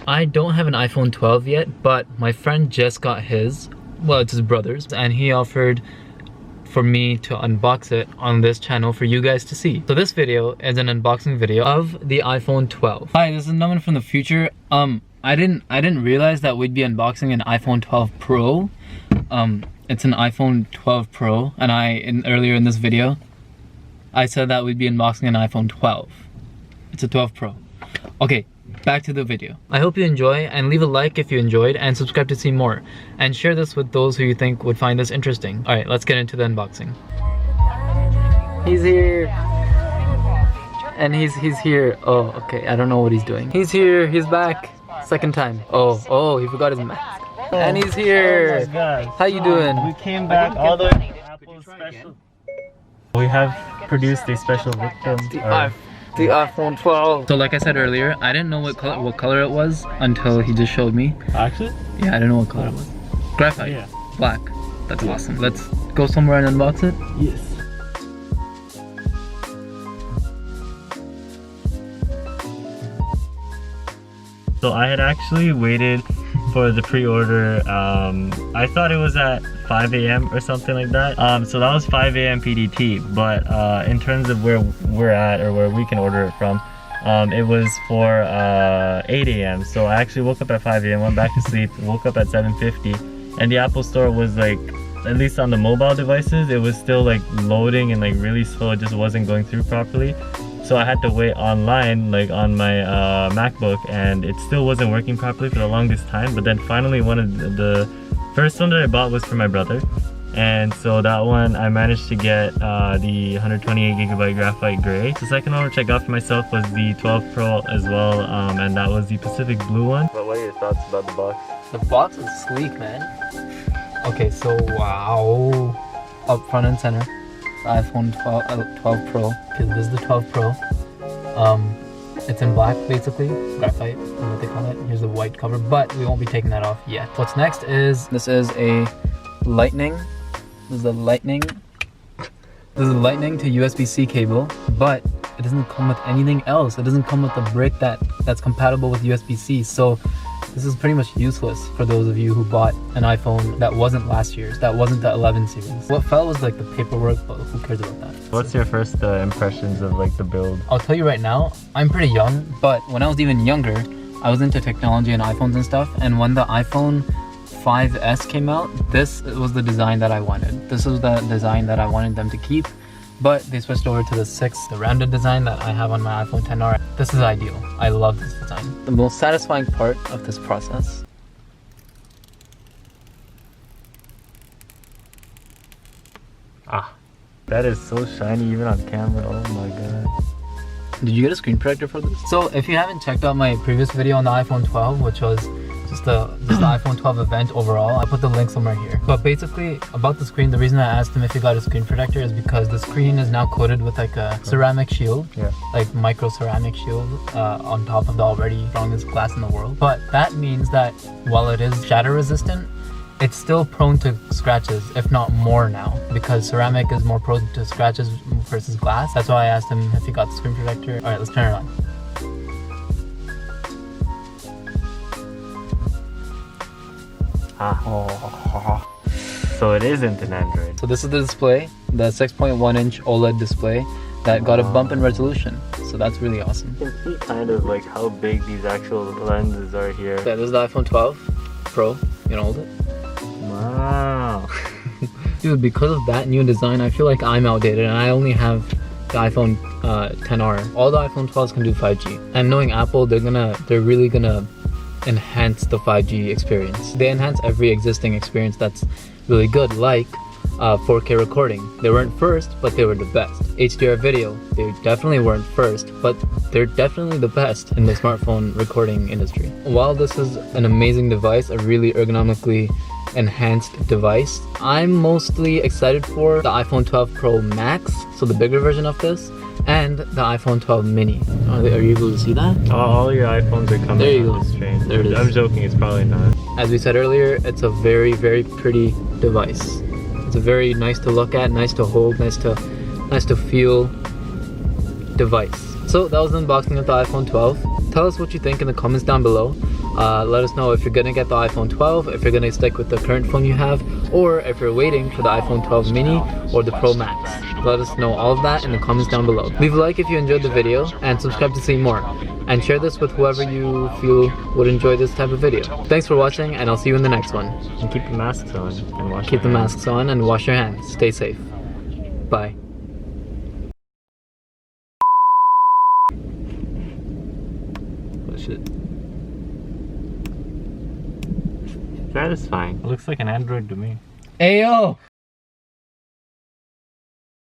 I don't have an iPhone 12 yet, but my friend just got his. Well, it's his brother's, and he offered for me to unbox it on this channel for you guys to see. So this video is an unboxing video of the iPhone 12. Hi, this is Naman from the future. I didn't realize that we'd be unboxing an iPhone 12 Pro. It's an iPhone 12 Pro, and earlier in this video, I said that we'd be unboxing an iPhone 12. It's a 12 Pro. Okay, back to the video. I hope you enjoy, and leave a like if you enjoyed, and subscribe to see more. And share this with those who you think would find this interesting. Alright, let's get into the unboxing. He's here. And he's here. Oh, okay, I don't know what he's doing. He's here, he's back. Second time. Oh, he forgot his mask. And he's here. Oh my God. How you doing? We came back all the way to Apple's special. We have produced a special victim. The iPhone 12. So like I said earlier, I didn't know what color it was until he just showed me. Actually? Yeah, I didn't know what color it was. Graphite. Yeah. Black. That's awesome. Let's go somewhere and unbox it. Yes. So I had actually waited for the pre-order. I thought it was at 5 a.m. or something like that. So that was 5 a.m. PDT. But in terms of where we're at or where we can order it from, it was for 8 a.m. So I actually woke up at 5 a.m., went back to sleep, woke up at 7:50, and the Apple Store was like, at least on the mobile devices, it was still like loading and like really slow. It just wasn't going through properly. So I had to wait online, like on my MacBook, and it still wasn't working properly for the longest time. But then finally, one of the first one that I bought was for my brother, and so that one I managed to get the 128GB Graphite Gray. The second one which I got for myself was the 12 Pro as well, and that was the Pacific Blue one. But what are your thoughts about the box? The box is sleek, man. Okay, so wow, up front and center. iPhone 12 Pro. Okay, this is the 12 Pro. It's in black basically, graphite is what they call it. Here's the white cover, but we won't be taking that off yet. What's next is, this is a lightning. This is a lightning to USB-C cable, but it doesn't come with anything else. It doesn't come with a brick that's compatible with USB-C. So this is pretty much useless for those of you who bought an iPhone that wasn't last year's, that wasn't the 11 series. What fell was like the paperwork, but who cares about that? What's your first impressions of like the build? I'll tell you right now, I'm pretty young, but when I was even younger, I was into technology and iPhones and stuff, and when the iPhone 5S came out, this was the design that I wanted. This was the design that I wanted them to keep, but they switched over to the 6, the rounded design that I have on my iPhone XR. This is ideal. I love this design. The most satisfying part of this process . That is so shiny even on camera. Oh my god. Did you get a screen protector for this? So if you haven't checked out my previous video on the iPhone 12, which was just the iPhone 12 event overall, I'll put the link somewhere here. But basically about the screen, the reason I asked him if he got a screen protector is because the screen is now coated with like a ceramic shield, like micro ceramic shield on top of the already strongest glass in the world. But that means that while it is shatter resistant, it's still prone to scratches, if not more now, because ceramic is more prone to scratches versus glass. That's why I asked him if he got the screen protector. Alright, let's turn it on. So it isn't an Android. So this is the display, the 6.1 inch OLED display that got a bump in resolution. So that's really awesome. You can see kind of like how big these actual lenses are here. Yeah, this is the iPhone 12 Pro. You gonna hold it? Wow. Dude, because of that new design, I feel like I'm outdated and I only have the iPhone XR. All the iPhone 12s can do 5G. And knowing Apple, they're really gonna enhance the 5G experience. They enhance every existing experience that's really good, like 4K recording. They weren't first, but they were the best. HDR video, they definitely weren't first, but they're definitely the best in the smartphone recording industry. While this is an amazing device, a really ergonomically enhanced device, I'm mostly excited for the iPhone 12 Pro Max, so the bigger version of this, and the iPhone 12 mini. Are you able to see that? All your iPhones are coming. There you go. There it is. I'm joking, it's probably not. As we said earlier, it's a very, very pretty device. It's a very nice to look at, nice to hold, nice to feel device. So that was the unboxing of the iPhone 12. Tell us what you think in the comments down below. Let us know if you're gonna get the iPhone 12, if you're gonna stick with the current phone you have, or if you're waiting for the iPhone 12 mini or the Pro Max. Let us know all of that in the comments down below. Leave a like if you enjoyed the video and subscribe to see more. And share this with whoever you feel would enjoy this type of video. Thanks for watching, and I'll see you in the next one. And keep the masks on and wash Keep the your hands. masks on and wash your hands. Stay safe. Bye. Oh shit. That is fine. It looks like an Android to me. Ayo!